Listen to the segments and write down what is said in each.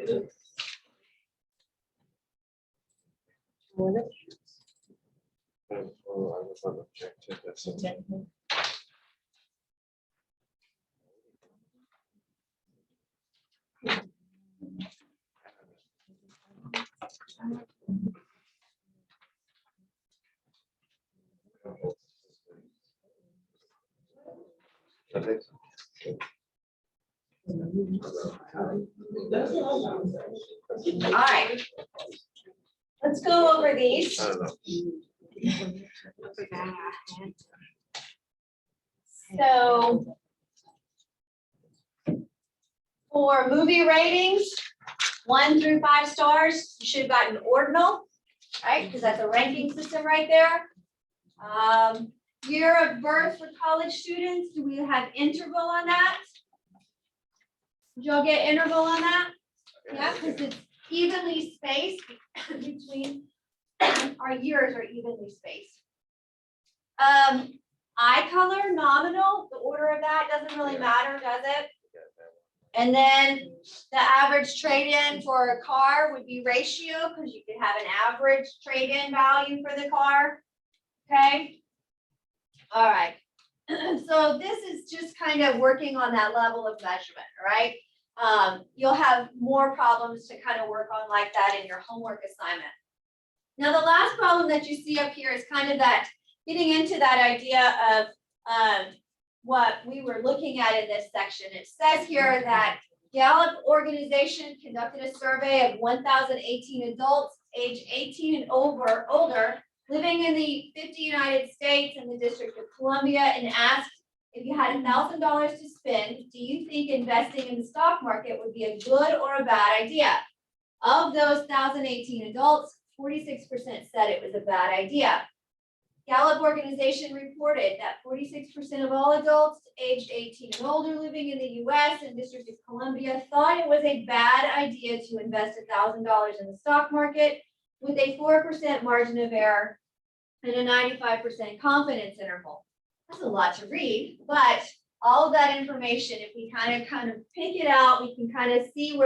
Oh, I was on objective. That's okay. All right. Let's go over these. I don't know. So for movie ratings, 1 through 5 stars, you should have gotten ordinal, right? Because that's a ranking system right there. Year of birth for college students, do we have interval on that? Did y'all get interval on that? Yeah, because it's evenly spaced between our years are evenly spaced. Eye color, nominal, the order of that doesn't really matter, does it? And then the average trade-in for a car would be ratio, because you could have an average trade-in value for the car. Okay? All right. So this is just kind of working on that level of measurement, all right? You'll have more problems to kind of work on like that in your homework assignment. Now, the last problem that you see up here is kind of that getting into that idea of what we were looking at in this section. It says here that Gallup organization conducted a survey of 1,018 adults age 18 and older living in the 50 United States and the District of Columbia, and asked, if you had $1,000 to spend, do you think investing in the stock market would be a good or a bad idea? Of those 1,018 adults, 46% said it was a bad idea. Gallup organization reported that 46% of all adults aged 18 and older living in the US and District of Columbia thought it was a bad idea to invest $1,000 in the stock market, with a 4% margin of error and a 95% confidence interval. That's a lot to read, but all of that information, if we kind of pick it out, we can kind of see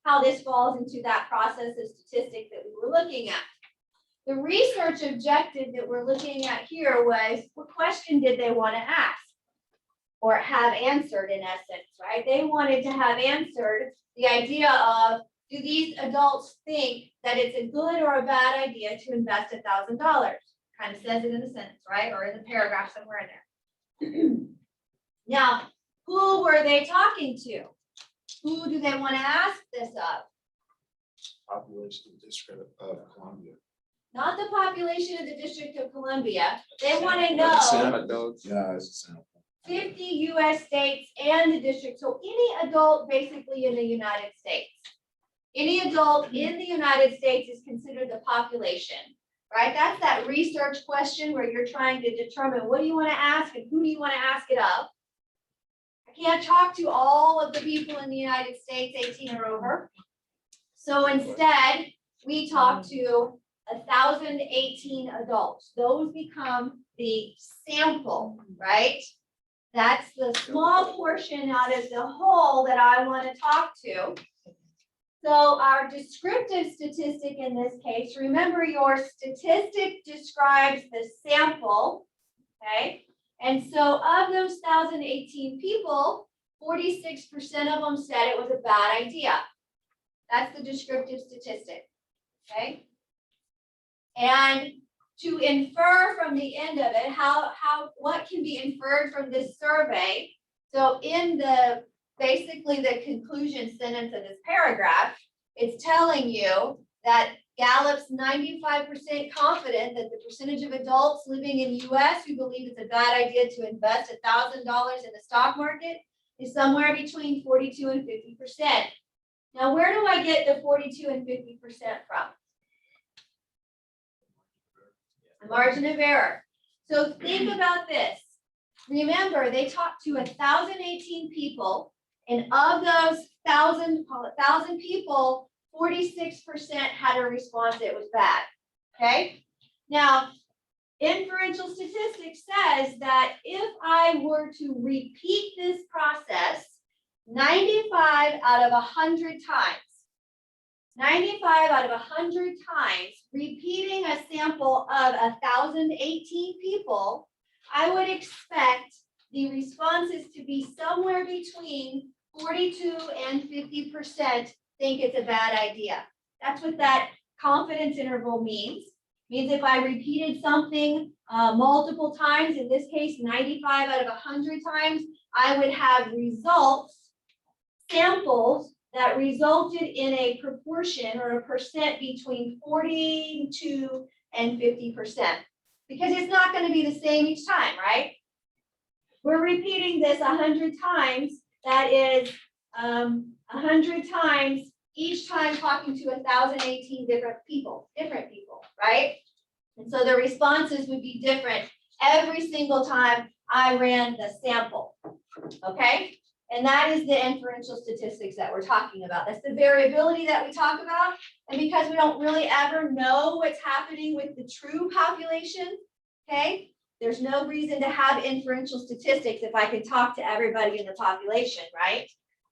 how this falls into that process of statistics that we were looking at. The research objective that we're looking at here was, what question did they want to ask or have answered in essence, right? They wanted to have answered the idea of, do these adults think that it's a good or a bad idea to invest $1,000? Kind of says it in the sentence, right? Or in the paragraph somewhere in there. Now, who were they talking to? Who do they want to ask this of? Population District of Columbia. Not the population of the District of Columbia. They want to know Adults. Yeah, it's a sample. 50 US states and the district. So any adult basically in the United States. Any adult in the United States is considered the population, right? That's that research question where you're trying to determine what do you want to ask and who do you want to ask it of. I can't talk to all of the people in the United States 18 or over. So instead, we talk to 1,018 adults. Those become the sample, right? That's the small portion out of the whole that I want to talk to. So our descriptive statistic in this case, remember your statistic describes the sample, okay? And so of those 1,018 people, 46% of them said it was a bad idea. That's the descriptive statistic, okay? And to infer from the end of it, what can be inferred from this survey? So in the basically the conclusion sentence of this paragraph, it's telling you that Gallup's 95% confident that the percentage of adults living in the US who believe it's a bad idea to invest $1,000 in the stock market is somewhere between 42 and 50%. Now, where do I get the 42 and 50% from? A margin of error. So think about this. Remember, they talked to 1,018 people, and of those 1,000 people, 46% had a response that was bad. Okay. Now, inferential statistics says that if I were to repeat this process 95 out of 100 times, 95 out of 100 times, repeating a sample of 1,018 people, I would expect the responses to be somewhere between 42 and 50% think it's a bad idea. That's what that confidence interval means. Means if I repeated something multiple times, in this case, 95 out of 100 times, I would have results, samples that resulted in a proportion or a percent between 42 and 50%. Because it's not going to be the same each time, right? We're repeating this 100 times. That is 100 times each time talking to 1,018 different people, right? And so the responses would be different every single time I ran the sample, okay? And that is the inferential statistics that we're talking about. That's the variability that we talk about. And because we don't really ever know what's happening with the true population, okay? There's no reason to have inferential statistics if I can talk to everybody in the population, right?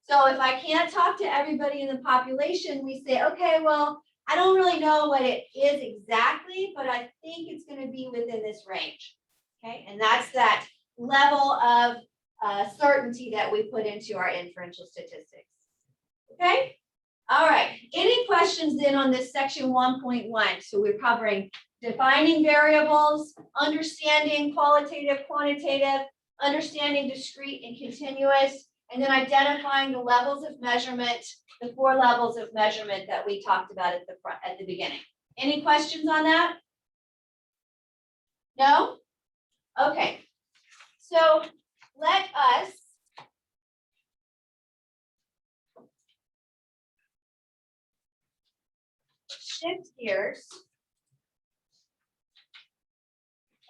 So if I can't talk to everybody in the population, we say, okay, well, I don't really know what it is exactly, but I think it's going to be within this range, okay? And that's that level of certainty that we put into our inferential statistics, okay? All right, any questions then on this section 1.1? So we're covering defining variables, understanding qualitative, quantitative, understanding discrete and continuous, and then identifying the levels of measurement, the 4 levels of measurement that we talked about at the beginning. Any questions on that? No? Okay. So let us shift gears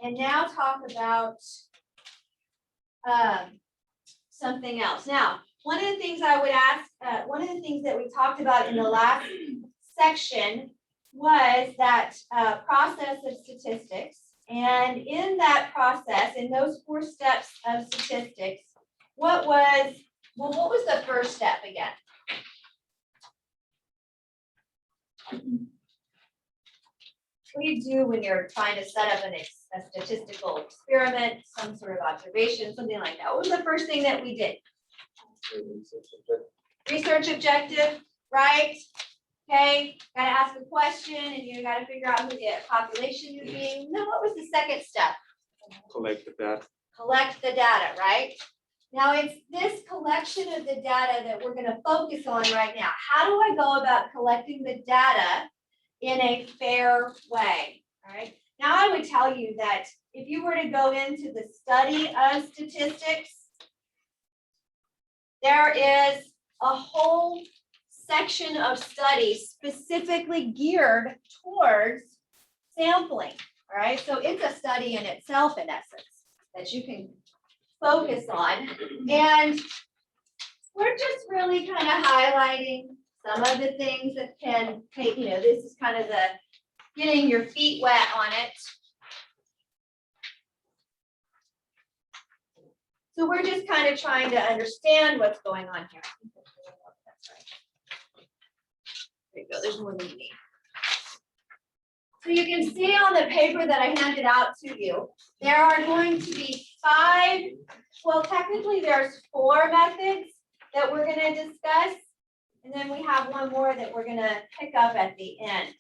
and now talk about something else. Now, one of the things I would ask, one of the things that we talked about in the last section was that process of statistics. And in that process, in those 4 steps of statistics, what was the first step again? What do you do when you're trying to set up a statistical experiment, some sort of observation, something like that? What was the first thing that we did? Research objective, right? Okay, gotta ask a question and you gotta figure out who the population you're being. Then what was the second step? Collect the data. Collect the data, right? Now it's this collection of the data that we're gonna focus on right now. How do I go about collecting the data in a fair way, all right? Now I would tell you that if you were to go into the study of statistics, there is a whole section of studies specifically geared towards sampling, all right? So it's a study in itself, in essence, that you can focus on. And we're just really kind of highlighting some of the things that can take, this is kind of the getting your feet wet on it. So we're just kind of trying to understand what's going on here. There you go, there's more than you need. So you can see on the paper that I handed out to you, there are going to be 5, well, technically there's 4 methods that we're going to discuss. And then we have one more that we're going to pick up at the end.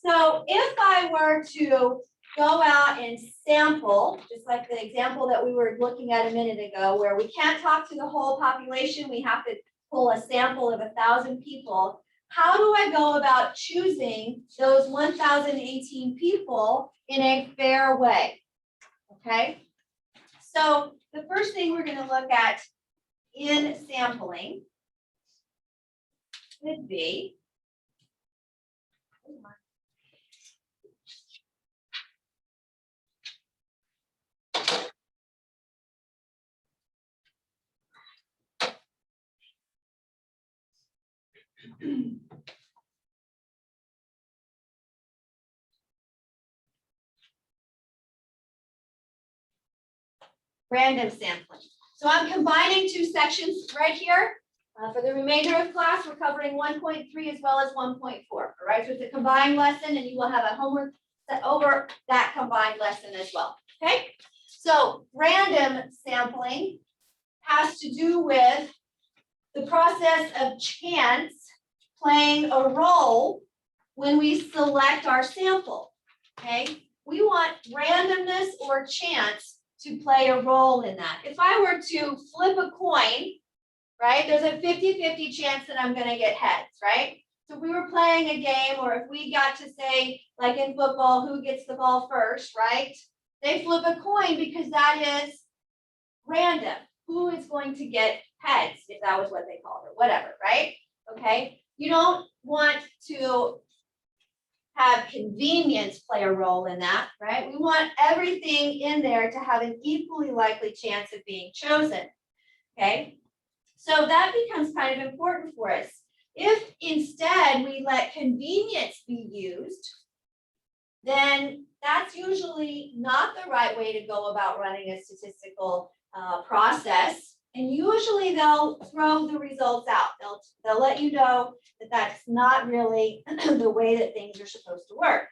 So if I were to go out and sample, just like the example that we were looking at a minute ago, where we can't talk to the whole population, we have to pull a sample of 1,000 people. How do I go about choosing those 1,018 people in a fair way? Okay, so the first thing we're going to look at in sampling would be random sampling. So I'm combining 2 sections right here. For the remainder of class, we're covering 1.3 as well as 1.4, all right? So it's a combined lesson and you will have a homework set over that combined lesson as well, okay? So random sampling has to do with the process of chance playing a role when we select our sample, okay? We want randomness or chance to play a role in that. If I were to flip a coin, right, there's a 50-50 chance that I'm gonna get heads, right? So if we were playing a game, or if we got to say, like in football, who gets the ball first, right? They flip a coin because that is random. Who is going to get heads, if that was what they called it, whatever, right? Okay, you don't want to have convenience play a role in that, right? We want everything in there to have an equally likely chance of being chosen, okay? So that becomes kind of important for us. If instead we let convenience be used, then that's usually not the right way to go about running a statistical process. And usually they'll throw the results out. They'll let you know that that's not really the way that things are supposed to work.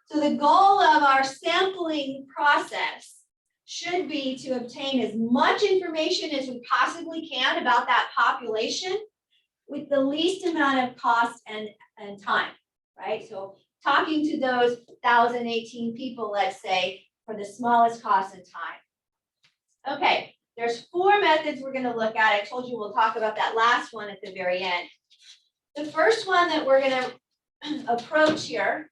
So the goal of our sampling process should be to obtain as much information as we possibly can about that population with the least amount of cost and time, right? So talking to those 1,018 people, let's say, for the smallest cost and time. Okay, there's 4 methods we're going to look at. I told you we'll talk about that last one at the very end. The first one that we're going to approach here.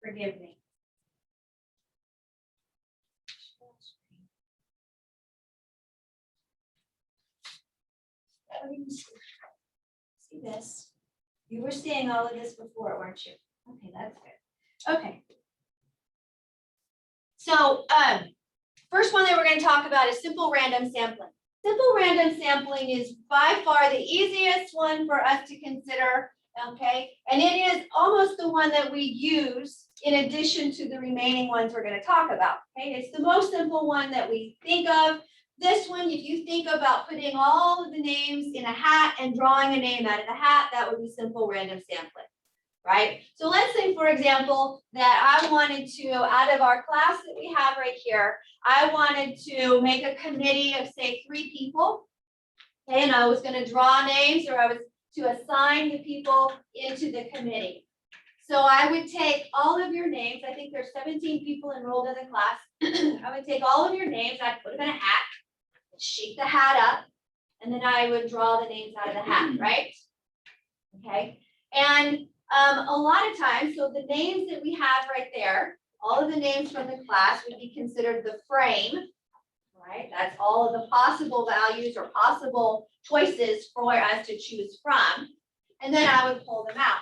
Forgive me. See this? You were seeing all of this before, weren't you? Okay, that's good. Okay. So first one that we're going to talk about is simple random sampling. Simple random sampling is by far the easiest one for us to consider, okay? And it is almost the one that we use in addition to the remaining ones we're going to talk about, okay? It's the most simple one that we think of. This one, if you think about putting all of the names in a hat and drawing a name out of the hat, that would be simple random sampling, right? So let's say, for example, that I wanted to, out of our class that we have right here, I wanted to make a committee of, say, 3 people, okay? And I was going to draw names, or I was to assign the people into the committee. So I would take all of your names. I think there's 17 people enrolled in the class. I would take all of your names, I'd put them in a hat, shake the hat up, and then I would draw the names out of the hat, right? Okay, and a lot of times, so the names that we have right there, all of the names from the class would be considered the frame, right? That's all of the possible values or possible choices for us to choose from, and then I would pull them out.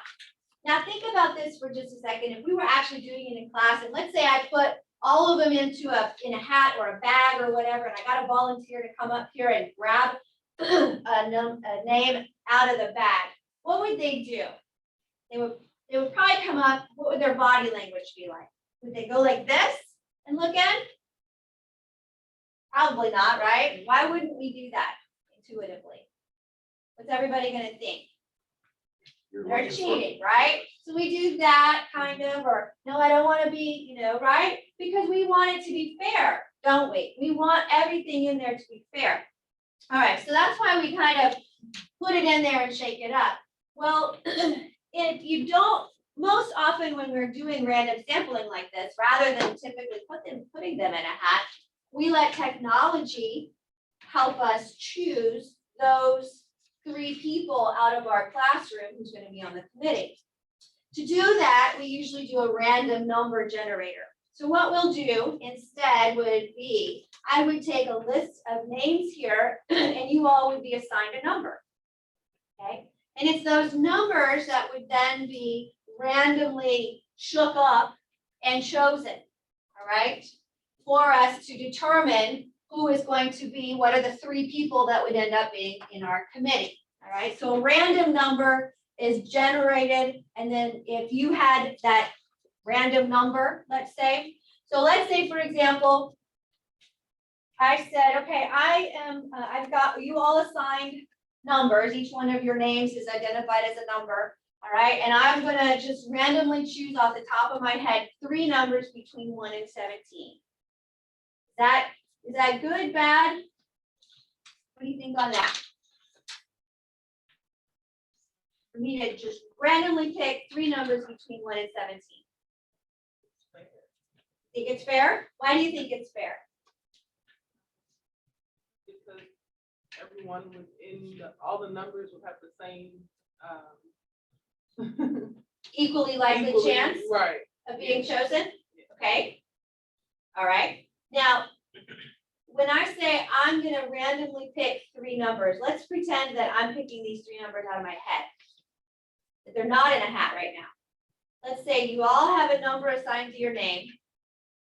Now think about this for just a second. If we were actually doing it in class, and let's say I put all of them into in a hat or a bag or whatever, and I got a volunteer to come up here and grab a name out of the bag, what would they do? They would probably come up. What would their body language be like? Would they go like this and look in? Probably not, right? Why wouldn't we do that intuitively? What's everybody going to think? They're cheating, right? So we do that kind of, or no, I don't want to be, right? Because we want it to be fair, don't we? We want everything in there to be fair. All right, so that's why we kind of put it in there and shake it up. Well, if you don't, most often when we're doing random sampling like this, rather than typically putting them in a hat, we let technology help us choose those 3 people out of our classroom who's going to be on the committee. To do that, we usually do a random number generator. So what we'll do instead would be, I would take a list of names here and you all would be assigned a number, okay? And it's those numbers that would then be randomly shook up and chosen, all right? For us to determine who is going to be, what are the 3 people that would end up being in our committee, all right? So a random number is generated, and then if you had that random number, let's say. So let's say, for example, I said, okay, I've got you all assigned numbers. Each one of your names is identified as a number. All right, and I'm gonna just randomly choose off the top of my head 3 numbers between 1 and 17. Is that good, bad? What do you think on that? For me to just randomly pick 3 numbers between 1 and 17. Think it's fair? Why do you think it's fair? Because everyone within all the numbers would have the same Equally likely equally- chance Right. of being chosen? Okay. All right. Now, when I say I'm gonna randomly pick 3 numbers, let's pretend that I'm picking these 3 numbers out of my head. That they're not in a hat right now. Let's say you all have a number assigned to your name,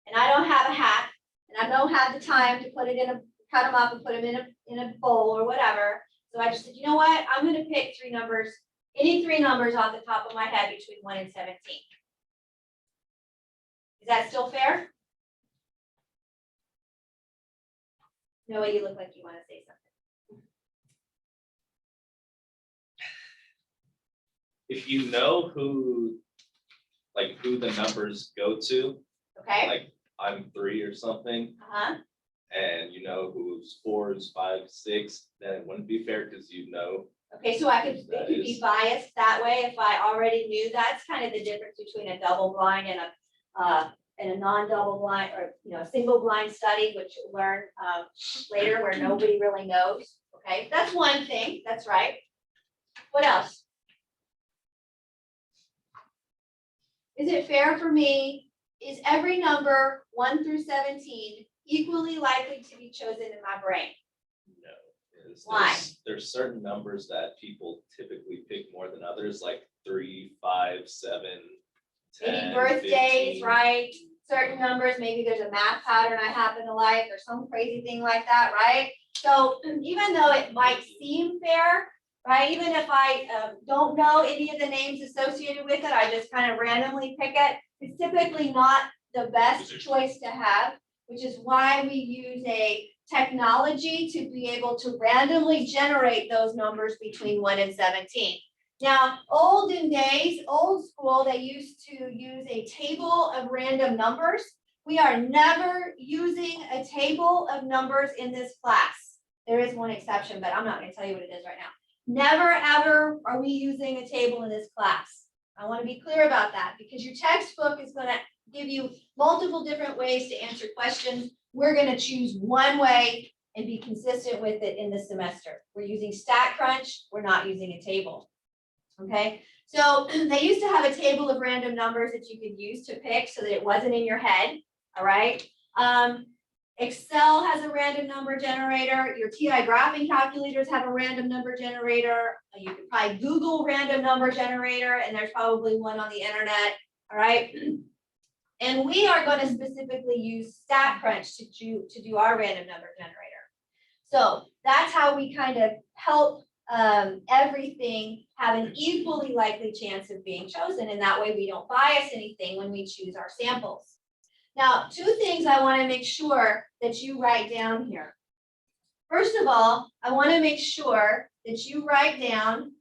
and I don't have a hat, and I don't have the time to put them up and put them in a bowl or whatever. So I just said, you know what? I'm gonna pick 3 numbers, any 3 numbers off the top of my head between 1 and 17. Is that still fair? Noah, you look like you want to say something. If you know who the numbers go to, Okay? like I'm 3 or something, Uh-huh. and you know who's 4s, 5, 6, then it wouldn't be fair because you know. Okay, so it could be biased that way if I already knew. That's kind of the difference between a double blind and a non-double blind, or, a single blind study, which you'll learn later, where nobody really knows. Okay, that's one thing. That's right. What else? Is it fair for me? Is every number 1 through 17 equally likely to be chosen in my brain? No. Why? There's certain numbers that people typically pick more than others, like 3, 5, 7, 10, Maybe birthdays, 15. right? Certain numbers, maybe there's a math pattern I happen to like, or some crazy thing like that, right? So even though it might seem fair, right? Even if I don't know any of the names associated with it, I just kind of randomly pick it. It's typically not the best choice to have, which is why we use a technology to be able to randomly generate those numbers between 1 and 17. Now, olden days, old school, they used to use a table of random numbers. We are never using a table of numbers in this class. There is one exception, but I'm not going to tell you what it is right now. Never, ever are we using a table in this class. I want to be clear about that, because your textbook is going to give you multiple different ways to answer questions. We're going to choose one way and be consistent with it in the semester. We're using StatCrunch. We're not using a table. Okay, so they used to have a table of random numbers that you could use to pick so that it wasn't in your head. All right. Excel has a random number generator. Your TI graphing calculators have a random number generator. You could probably Google random number generator, and there's probably one on the internet. All right. And we are going to specifically use StatCrunch to do our random number generator. So that's how we kind of help everything have an equally likely chance of being chosen, and that way we don't bias anything when we choose our samples. Now, 2 things I want to make sure that you write down here. First of all, I want to make sure that you write down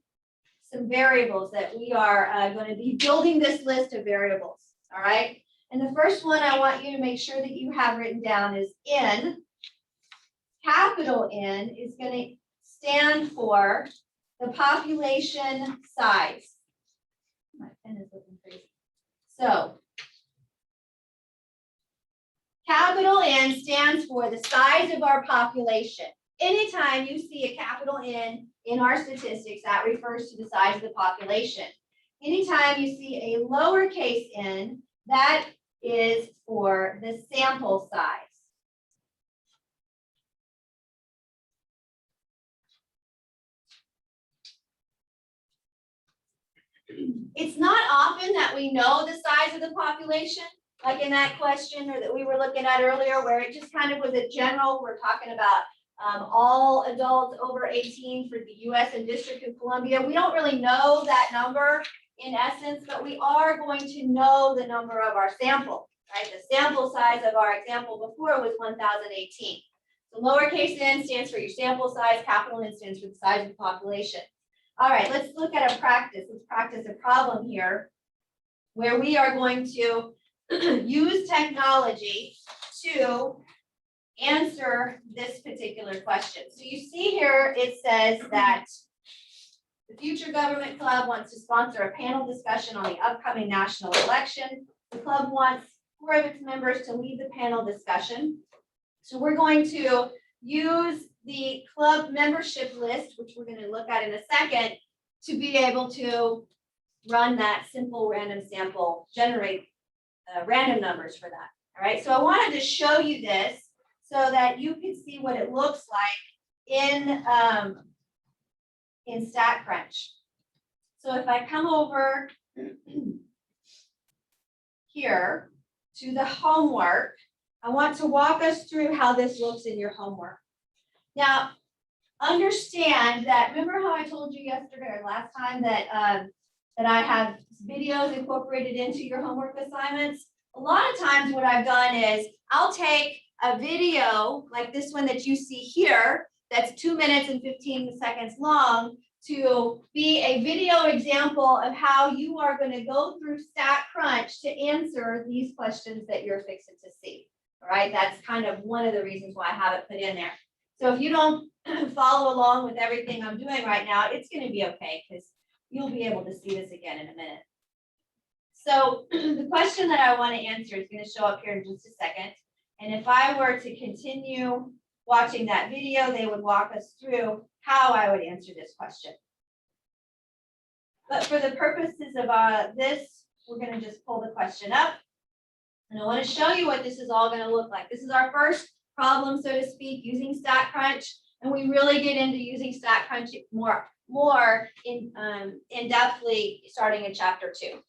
some variables that we are going to be building this list of variables. All right. And the first one I want you to make sure that you have written down is N. Capital N is going to stand for the population size. My pen is looking crazy. So, capital N stands for the size of our population. Anytime you see a capital N in our statistics, that refers to the size of the population. Anytime you see a lowercase n, that is for the sample size. It's not often that we know the size of the population, like in that question or that we were looking at earlier, where it just kind of was a general, we're talking about all adults over 18 for the US and District of Columbia. We don't really know that number in essence, but we are going to know the number of our sample, right? The sample size of our example before was 1,018. So lowercase n stands for your sample size, capital N stands for the size of the population. All right, let's look at a practice. Let's practice a problem here where we are going to use technology to answer this particular question. So you see here, it says that the Future Government Club wants to sponsor a panel discussion on the upcoming national election. The club wants 4 of its members to lead the panel discussion. So we're going to use the club membership list, which we're going to look at in a second, to be able to run that simple random sample, generate random numbers for that. All right, so I wanted to show you this so that you can see what it looks like in StatCrunch. So if I come over here to the homework, I want to walk us through how this looks in your homework. Now, understand that, remember how I told you yesterday or last time that, that I have videos incorporated into your homework assignments? A lot of times what I've done is I'll take a video like this one that you see here, that's 2 minutes and 15 seconds long, to be a video example of how you are going to go through StatCrunch to answer these questions that you're fixing to see. All right, that's kind of one of the reasons why I have it put in there. So if you don't follow along with everything I'm doing right now, it's going to be okay because you'll be able to see this again in a minute. So the question that I want to answer is going to show up here in just a second. And if I were to continue watching that video, they would walk us through how I would answer this question. But for the purposes of this, we're going to just pull the question up. And I want to show you what this is all going to look like. This is our first problem, so to speak, using StatCrunch. And we really get into using StatCrunch more in-depthly starting in chapter 2.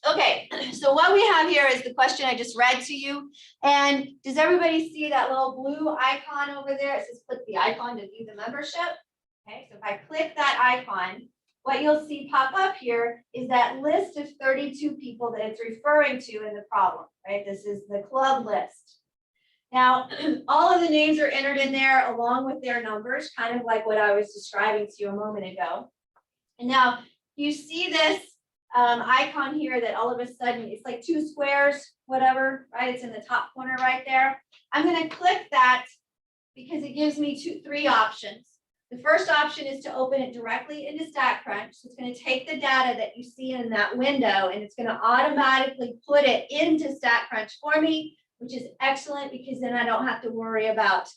Okay, so what we have here is the question I just read to you. And does everybody see that little blue icon over there? It says click the icon to view the membership. Okay, so if I click that icon, what you'll see pop up here is that list of 32 people that it's referring to in the problem, right? This is the club list. Now, all of the names are entered in there along with their numbers, kind of like what I was describing to you a moment ago. And now you see this icon here that all of a sudden it's like 2 squares, whatever, right? It's in the top corner right there. I'm going to click that because it gives me 3 options. The first option is to open it directly into StatCrunch. So it's going to take the data that you see in that window and it's going to automatically put it into StatCrunch for me, which is excellent because then I don't have to worry about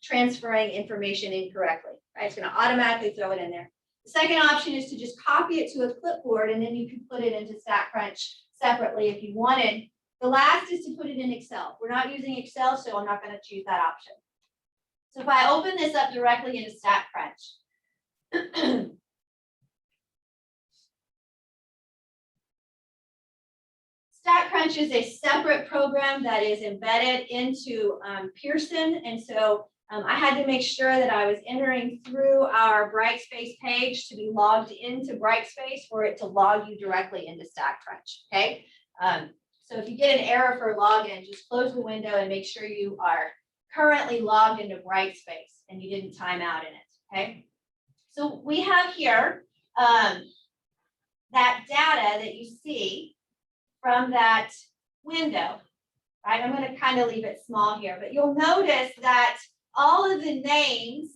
transferring information incorrectly, right? It's going to automatically throw it in there. The second option is to just copy it to a clipboard and then you can put it into StatCrunch separately if you wanted. The last is to put it in Excel. We're not using Excel, so I'm not going to choose that option. So if I open this up directly into StatCrunch, StatCrunch is a separate program that is embedded into Pearson. And so I had to make sure that I was entering through our Brightspace page to be logged into Brightspace for it to log you directly into StatCrunch, okay? So if you get an error for login, just close the window and make sure you are currently logged into Brightspace and you didn't time out in it, okay? So we have here that data that you see from that window, right? I'm going to kind of leave it small here, but you'll notice that all of the names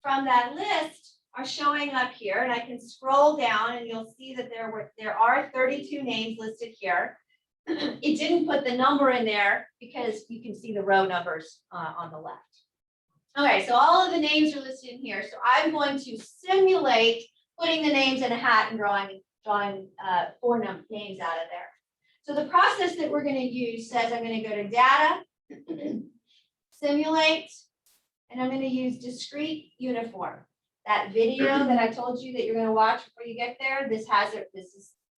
from that list are showing up here, and I can scroll down and you'll see that there are 32 names listed here. It didn't put the number in there because you can see the row numbers on the left. Okay, so all of the names are listed in here. So I'm going to simulate putting the names in a hat and drawing 4 names out of there. So the process that we're going to use says I'm going to go to data, simulate, and I'm going to use discrete uniform. That video that I told you that you're going to watch before you get there, this has it.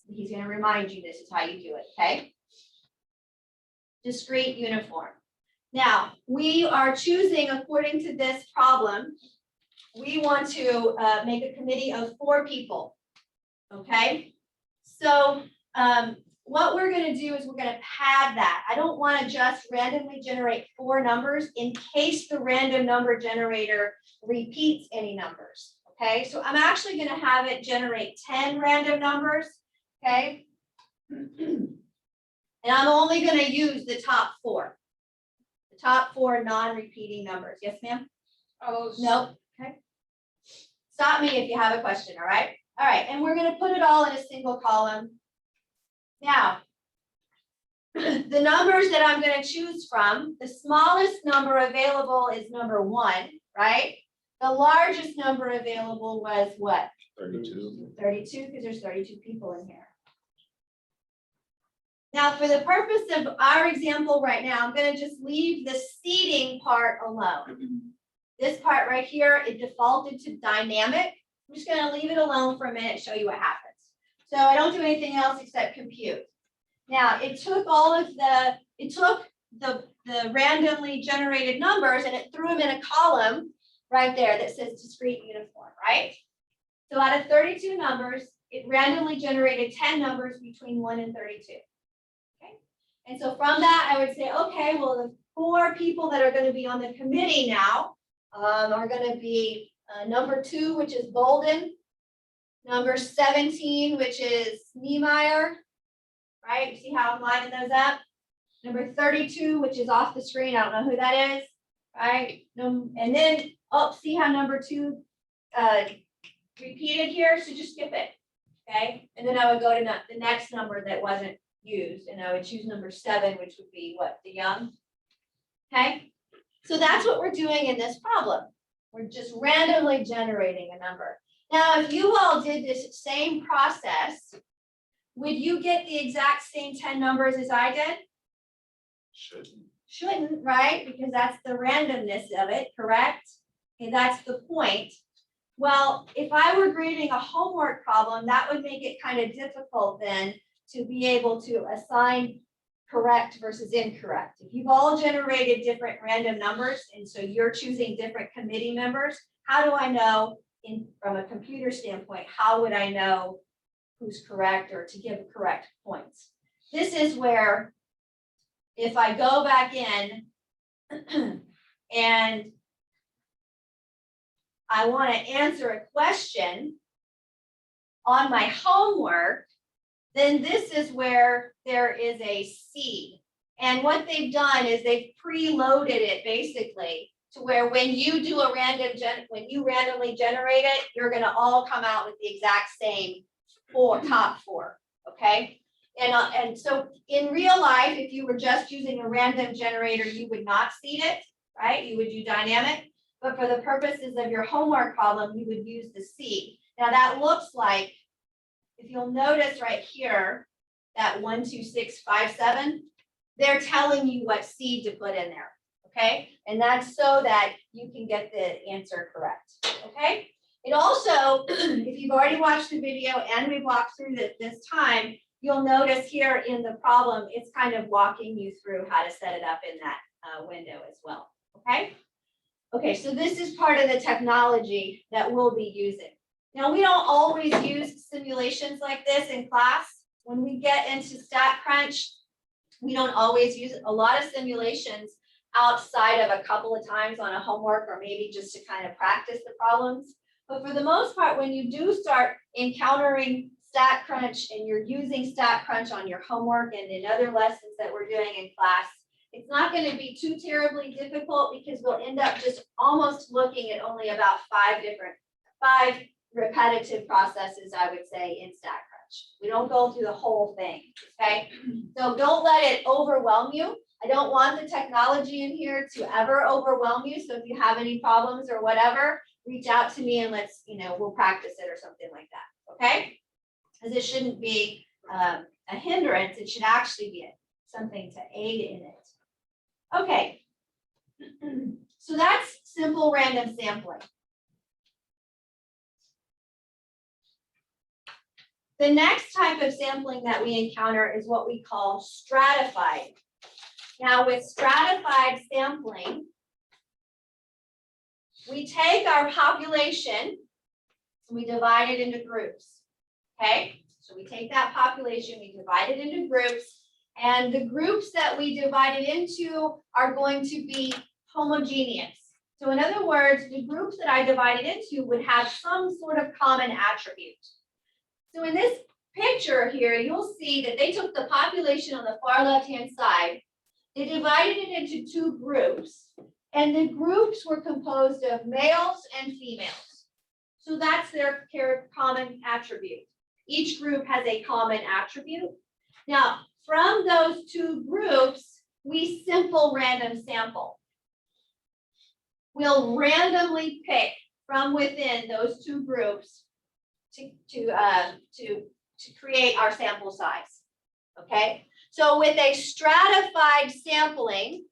He's going to remind you this is how you do it, okay? Discrete uniform. Now, we are choosing, according to this problem, we want to make a committee of 4 people, okay? So, what we're gonna do is we're gonna pad that. I don't wanna just randomly generate 4 numbers in case the random number generator repeats any numbers, okay? So I'm actually gonna have it generate 10 random numbers, okay? And I'm only gonna use the top 4. The top 4 non-repeating numbers. Yes, ma'am? Nope. Okay. Stop me if you have a question, all right? All right, and we're gonna put it all in a single column. Now, the numbers that I'm gonna choose from, the smallest number available is number 1, right? The largest number available was what? 32. 32, because there's 32 people in here. Now, for the purpose of our example right now, I'm gonna just leave the seating part alone. This part right here, it defaulted to dynamic. I'm just gonna leave it alone for a minute, show you what happens. So I don't do anything else except compute. Now, it took the randomly generated numbers and it threw them in a column right there that says discrete uniform, right? So out of 32 numbers, it randomly generated 10 numbers between 1 and 32. Okay, and so from that, I would say, okay, well, the 4 people that are going to be on the committee now are going to be number 2, which is Bolden, number 17, which is Niemeyer, right? You see how I'm lining those up? Number 32, which is off the screen, I don't know who that is, right? And then, oh, see how number 2 repeated here, so just skip it, okay? And then I would go to the next number that wasn't used, and I would choose number 7, which would be what, the young, okay? So that's what we're doing in this problem. We're just randomly generating a number. Now, if you all did this same process, would you get the exact same 10 numbers as I did? Shouldn't, right? Because that's the randomness of it, correct? Okay, that's the point. Well, if I were grading a homework problem, that would make it kind of difficult then to be able to assign correct versus incorrect. If you've all generated different random numbers, and so you're choosing different committee members, how do I know from a computer standpoint, how would I know who's correct or to give correct points? This is where if I go back in and I want to answer a question on my homework, then this is where there is a seed. And what they've done is they've preloaded it basically to where when you do a when you randomly generate it, you're going to all come out with the exact same top 4, okay? And so in real life, if you were just using a random generator, you would not seed it, right? You would do dynamic. But for the purposes of your homework problem, you would use the seed. Now that looks like, if you'll notice right here, that 1, 2, 6, 5, 7, they're telling you what seed to put in there, okay? And that's so that you can get the answer correct, okay? It also, if you've already watched the video and we've walked through this time, you'll notice here in the problem, it's kind of walking you through how to set it up in that window as well, okay? Okay, so this is part of the technology that we'll be using. Now, we don't always use simulations like this in class. When we get into StatCrunch, we don't always use a lot of simulations outside of a couple of times on a homework or maybe just to kind of practice the problems. But for the most part, when you do start encountering StatCrunch and you're using StatCrunch on your homework and in other lessons that we're doing in class, it's not going to be too terribly difficult because we'll end up just almost looking at only about 5 repetitive processes, I would say, in StatCrunch. We don't go through the whole thing, okay? So don't let it overwhelm you. I don't want the technology in here to ever overwhelm you. So if you have any problems or whatever, reach out to me and let's, we'll practice it or something like that, okay? Because it shouldn't be a hindrance. It should actually be something to aid in it. Okay, so that's simple random sampling. The next type of sampling that we encounter is what we call stratified. Now with stratified sampling, we take our population and we divide it into groups, okay? So we take that population, we divide it into groups, and the groups that we divide it into are going to be homogeneous. So in other words, the groups that I divided into would have some sort of common attribute. So in this picture here, you'll see that they took the population on the far left-hand side, they divided it into two groups, and the groups were composed of males and females. So that's their common attribute. Each group has a common attribute. Now, from those two groups, we simple random sample. We'll randomly pick from within those two groups to create our sample size. Okay, so with a stratified sampling,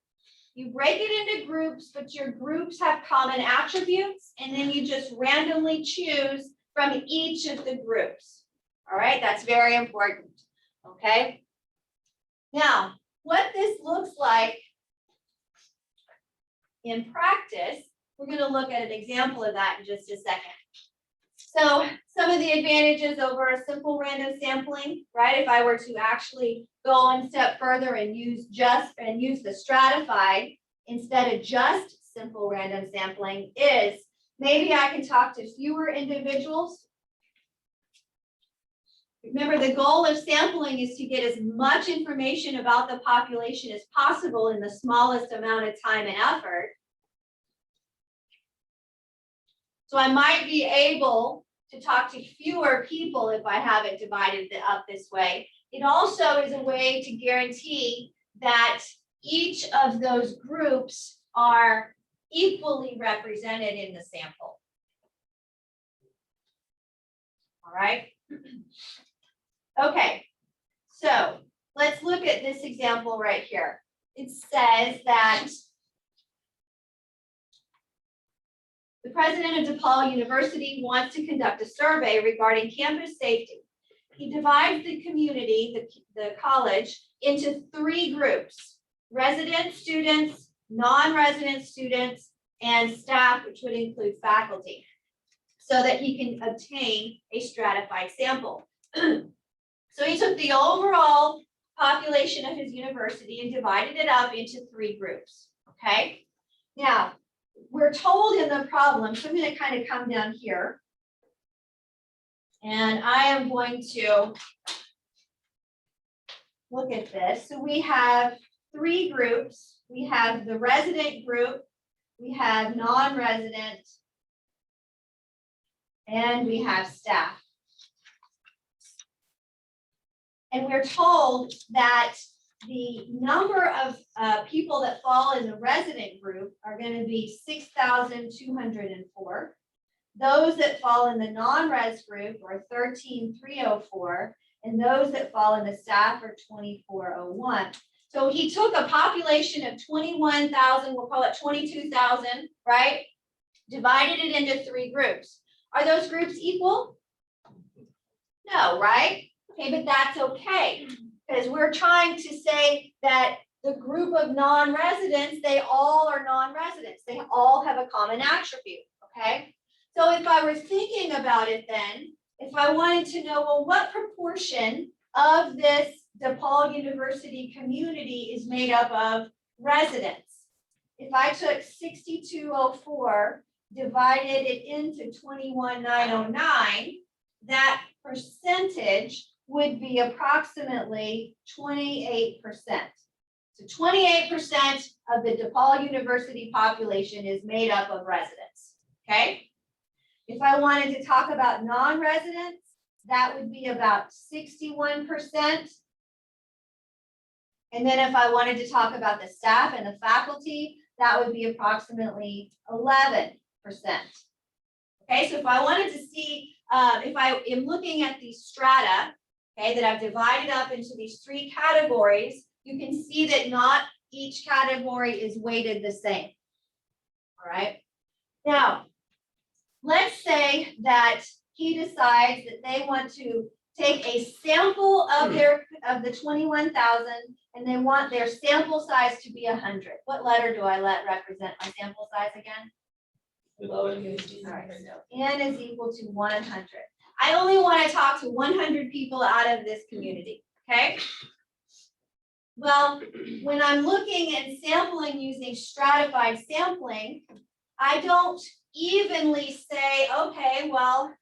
you break it into groups, but your groups have common attributes, and then you just randomly choose from each of the groups. All right, that's very important. Okay. Now, what this looks like in practice, we're going to look at an example of that in just a second. So some of the advantages over a simple random sampling, right? If I were to actually go one step further and use the stratified instead of just simple random sampling, is maybe I can talk to fewer individuals. Remember, the goal of sampling is to get as much information about the population as possible in the smallest amount of time and effort. So I might be able to talk to fewer people if I have it divided up this way. It also is a way to guarantee that each of those groups are equally represented in the sample. All right. Okay, so let's look at this example right here. It says that the president of DePaul University wants to conduct a survey regarding campus safety. He divides the community, the college, into three groups: resident students, non-resident students, and staff, which would include faculty, so that he can obtain a stratified sample. So he took the overall population of his university and divided it up into three groups, okay? Now, we're told in the problem, so I'm going to kind of come down here, and I am going to look at this. So we have three groups. We have the resident group, we have non-resident, and we have staff. And we're told that the number of people that fall in the resident group are going to be 6,204. Those that fall in the non-res group are 13,304, and those that fall in the staff are 2,401. So he took a population of 21,000, we'll call it 22,000, right? Divided it into three groups. Are those groups equal? No, right? Okay, but that's okay, because we're trying to say that the group of non-residents, they all are non-residents. They all have a common attribute, okay? So if I were thinking about it then, if I wanted to know, well, what proportion of this DePaul University community is made up of residents? If I took 6,204, divided it into 21,909, that percentage would be approximately 28%. So 28% of the DePaul University population is made up of residents, okay? If I wanted to talk about non-residents, that would be about 61%. And then if I wanted to talk about the staff and the faculty, that would be approximately 11%. Okay, so if I wanted to see, if I am looking at these strata, okay, that I've divided up into these three categories, you can see that not each category is weighted the same. All right. Now, let's say that he decides that they want to take a sample of the 21,000 and they want their sample size to be 100. What letter do I let represent my sample size again? All right, so n is equal to 100. I only want to talk to 100 people out of this community, okay? Well, when I'm looking and sampling using stratified sampling, I don't evenly say, okay, well,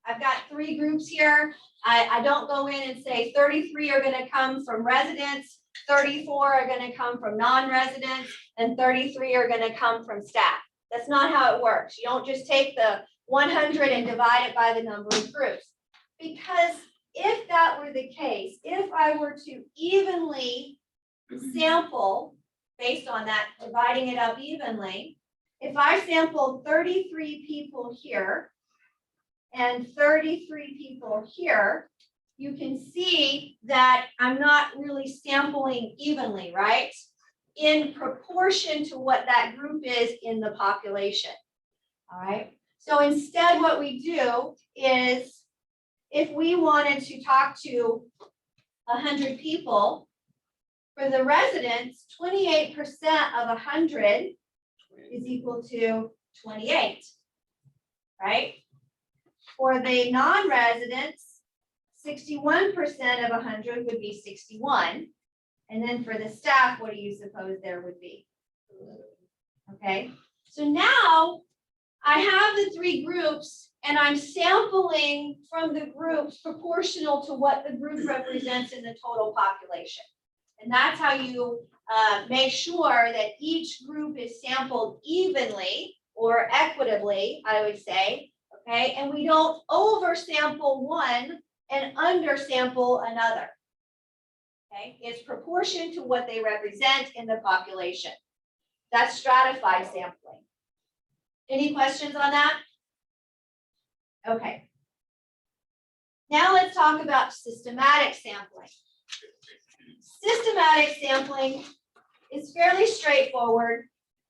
I've got 3 groups here. I don't go in and say 33 are going to come from residents, 34 are going to come from non-residents, and 33 are going to come from staff. That's not how it works. You don't just take the 100 and divide it by the number of groups. Because if that were the case, if I were to evenly sample based on that, dividing it up evenly, if I sampled 33 people here and 33 people here, you can see that I'm not really sampling evenly, right? In proportion to what that group is in the population. All right. So instead, what we do is if we wanted to talk to 100 people, for the residents, 28% of 100 is equal to 28, right? For the non-residents, 61% of 100 would be 61. And then for the staff, what do you suppose there would be? Okay, so now I have the 3 groups and I'm sampling from the groups proportional to what the group represents in the total population. And that's how you make sure that each group is sampled evenly or equitably, I would say, okay? And we don't oversample one and undersample another. Okay, it's proportion to what they represent in the population. That's stratified sampling. Any questions on that? Okay. Now let's talk about systematic sampling. Systematic sampling is fairly straightforward.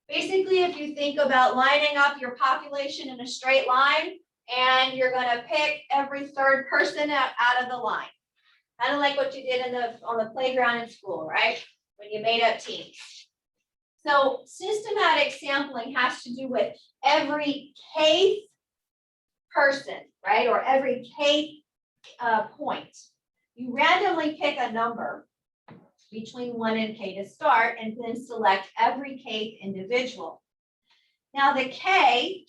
Basically, if you think about lining up your population in a straight line, and you're going to pick every 3rd person out of the line. Kind of like what you did on the playground in school, right? When you made up teams. So systematic sampling has to do with every kth person, right? Or every kth point. You randomly pick a number between 1 and k to start, and then select every kth individual. Now the k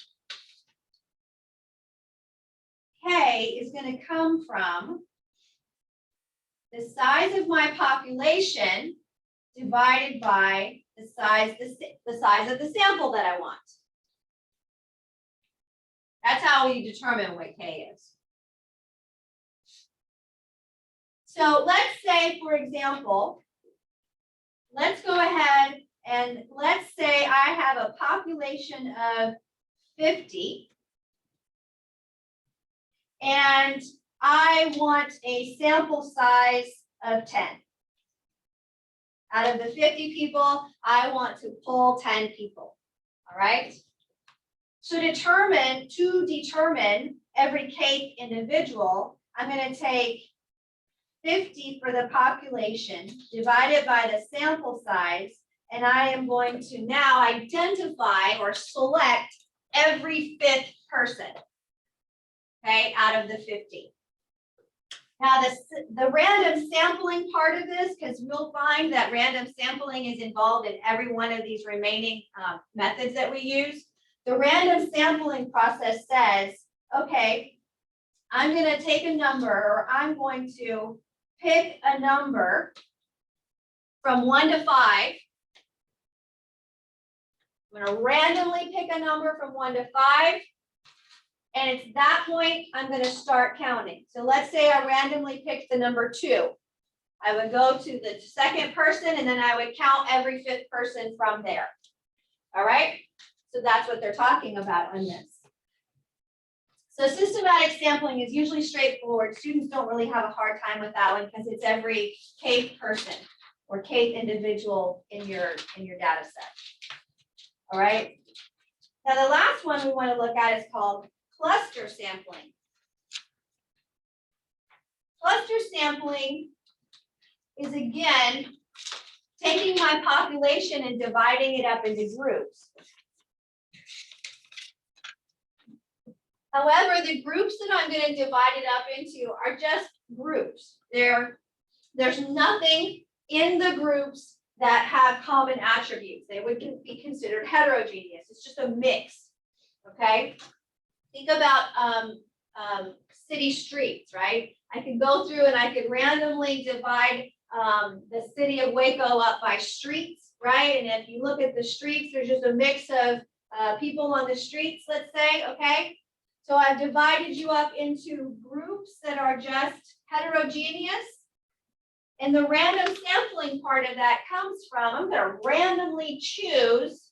is going to come from the size of my population divided by the size of the sample that I want. That's how we determine what k is. So let's say, for example, let's go ahead and let's say I have a population of 50 and I want a sample size of 10. Out of the 50 people, I want to pull 10 people, all right? To determine every kth individual, I'm going to take 50 for the population, divided by the sample size, and I am going to now identify or select every 5th person, okay, out of the 50. Now, the random sampling part of this, because we'll find that random sampling is involved in every one of these remaining methods that we use. The random sampling process says, okay, I'm going to take a number, or I'm going to pick a number from 1 to 5. I'm going to randomly pick a number from 1 to 5. And it's that point I'm going to start counting. So let's say I randomly picked the number 2. I would go to the 2nd person and then I would count every 5th person from there. All right. So that's what they're talking about on this. So systematic sampling is usually straightforward. Students don't really have a hard time with that one because it's every kth person or kth individual in your data set. All right. Now the last one we want to look at is called cluster sampling. Cluster sampling is again taking my population and dividing it up into groups. However, the groups that I'm gonna divide it up into are just groups. There's nothing in the groups that have common attributes. They would be considered heterogeneous. It's just a mix, okay? Think about city streets, right? I could go through and I could randomly divide the city of Waco up by streets, right? And if you look at the streets, there's just a mix of people on the streets, let's say, okay? So I've divided you up into groups that are just heterogeneous. And the random sampling part of that comes from, I'm gonna randomly choose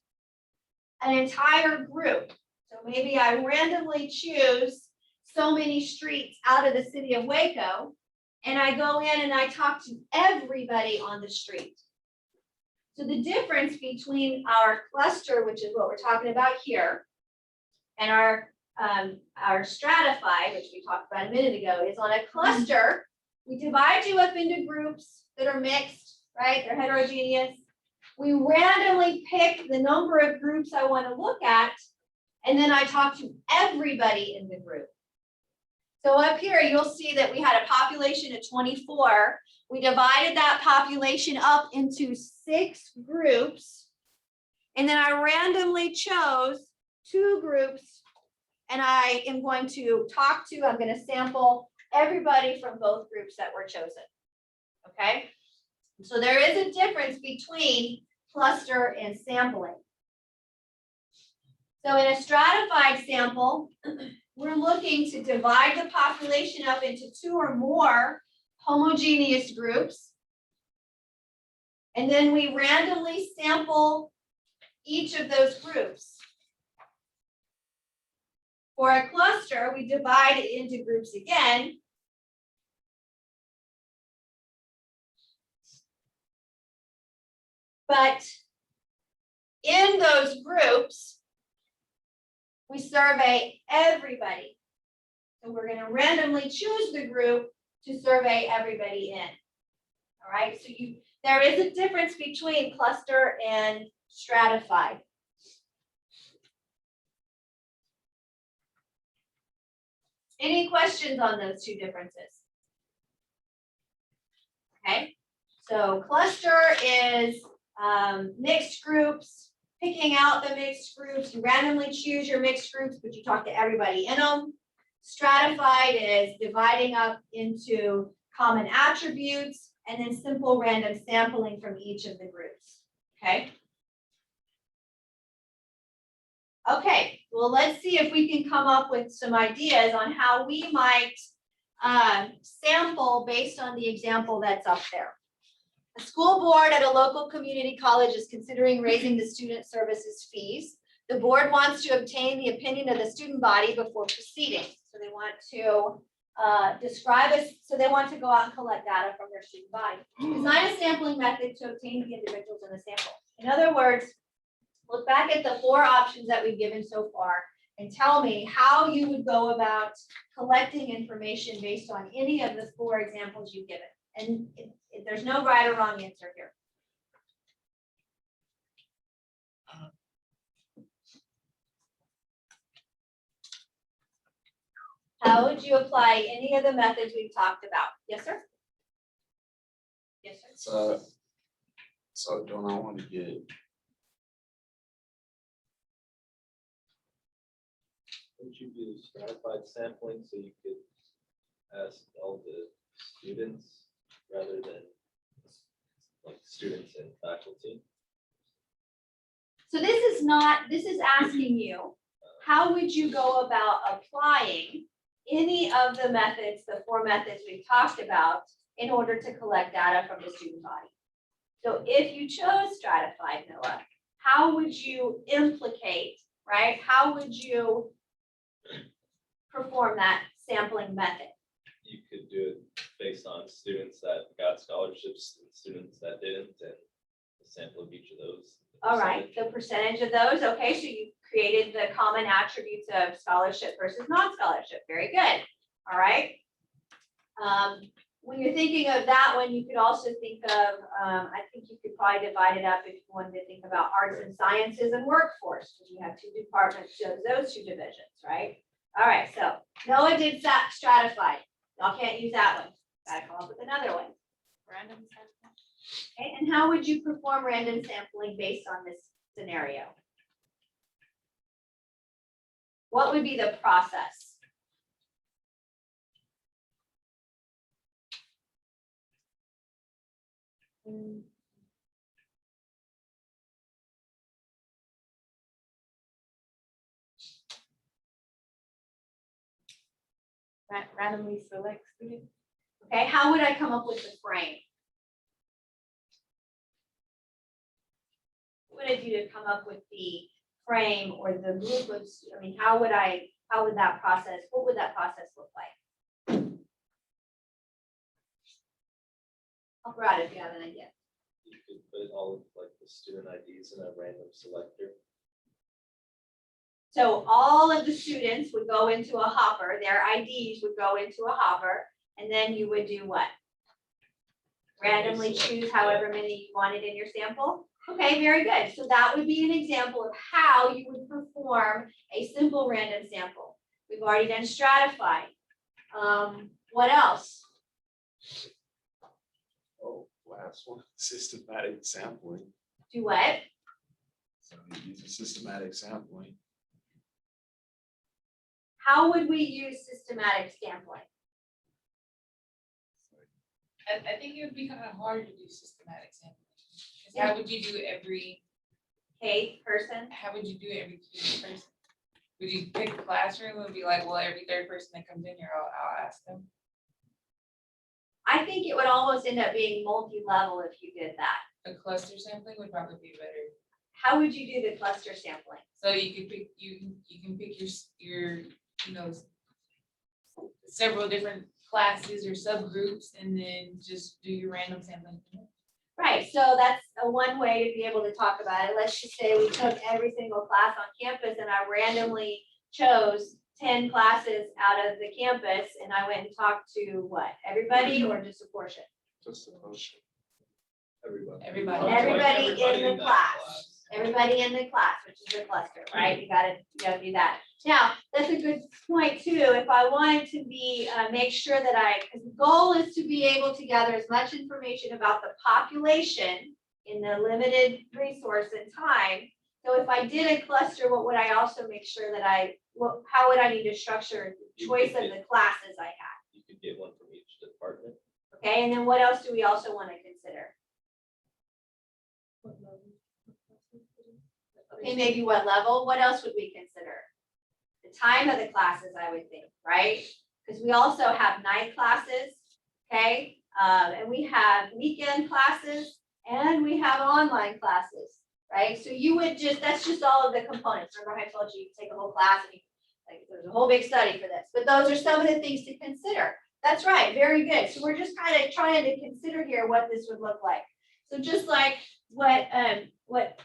an entire group. So maybe I randomly choose so many streets out of the city of Waco, and I go in and I talk to everybody on the street. So the difference between our cluster, which is what we're talking about here, and our stratified, which we talked about a minute ago, is on a cluster, we divide you up into groups that are mixed, right? They're heterogeneous. We randomly pick the number of groups I want to look at, and then I talk to everybody in the group. So up here, you'll see that we had a population of 24. We divided that population up into 6 groups. And then I randomly chose 2 groups, and I am going to I'm going to sample everybody from both groups that were chosen. Okay? So there is a difference between cluster and sampling. So in a stratified sample, we're looking to divide the population up into 2 or more homogeneous groups. And then we randomly sample each of those groups. For a cluster, we divide it into groups again. But in those groups, we survey everybody. So we're going to randomly choose the group to survey everybody in. All right, so there is a difference between cluster and stratified. Any questions on those 2 differences? Okay, so cluster is mixed groups, picking out the mixed groups. You randomly choose your mixed groups, but you talk to everybody in them. Stratified is dividing up into common attributes and then simple random sampling from each of the groups. Okay. Okay, well, let's see if we can come up with some ideas on how we might sample based on the example that's up there. A school board at a local community college is considering raising the student services fees. The board wants to obtain the opinion of the student body before proceeding. So they want to so they want to go out and collect data from their student body. Design a sampling method to obtain the individuals in the sample. In other words, look back at the 4 options that we've given so far and tell me how you would go about collecting information based on any of the 4 examples you've given. And there's no right or wrong answer here. How would you apply any of the methods we've talked about? Yes, sir? Yes, sir. So don't I want to get, Would you do stratified sampling so you could ask all the students rather than like students and faculty? So this is asking you, how would you go about applying any of the methods, the 4 methods we've talked about, in order to collect data from the student body? So if you chose stratified, Noah, how would you implicate, right? How would you perform that sampling method? You could do it based on students that got scholarships and students that didn't, and a sample of each of those. All right, the percentage of those, okay, so you created the common attributes of scholarship versus non-scholarship, very good, all right. When you're thinking of that one, you could also think of, I think you could probably divide it up if you wanted to think about arts and sciences and workforce, because you have 2 departments, so those 2 divisions, right? All right, so Noah did stratified. Y'all can't use that one. Gotta come up with another one. Random sampling. Okay, and how would you perform random sampling based on this scenario? What would be the process? Randomly select students. Okay, how would I come up with the frame? What would I do to come up with the frame or the group of, I mean, how would that process, what would that process look like? I'll throw it if you have an idea. You could put all of like the student IDs in a random selector. So all of the students would go into a hopper, their IDs would go into a hopper, and then you would do what? Randomly choose however many you wanted in your sample? Okay, very good. So that would be an example of how you would perform a simple random sample. We've already done stratified. What else? Oh, last one, systematic sampling. Do what? So you use a systematic sampling. How would we use systematic sampling? I think it would be kind of hard to do systematic sampling. Because how would you do every, Okay, person? how would you do every student person? Would you pick a classroom and be like, well, every third person that comes in here, I'll ask them? I think it would almost end up being multi-level if you did that. A cluster sampling would probably be better. How would you do the cluster sampling? So you could pick, you can pick your, you know, several different classes or subgroups and then just do your random sampling. Right, so that's one way to be able to talk about it. Let's just say we took every single class on campus and I randomly chose 10 classes out of the campus and I went and talked to what, everybody or just a portion? Just a motion. Everybody. Everybody. Everybody in the that class. Everybody in the class, which is a cluster, right? You gotta do that. Now, that's a good point too. If I wanted to be, make sure that because the goal is to be able to gather as much information about the population in the limited resource and time. So if I did a cluster, what would I also make sure that how would I need to structure the choice of the classes I had? You could get one from each department. Okay, and then what else do we also want to consider? Okay, maybe what level? What else would we consider? The time of the classes, I would think, right? Because we also have night classes, okay? And we have weekend classes and we have online classes, right? So you would that's just all of the components. Remember I told you take a whole class and there's a whole big study for this, but those are some of the things to consider. That's right, very good. So we're just kind of trying to consider here what this would look like. So just like what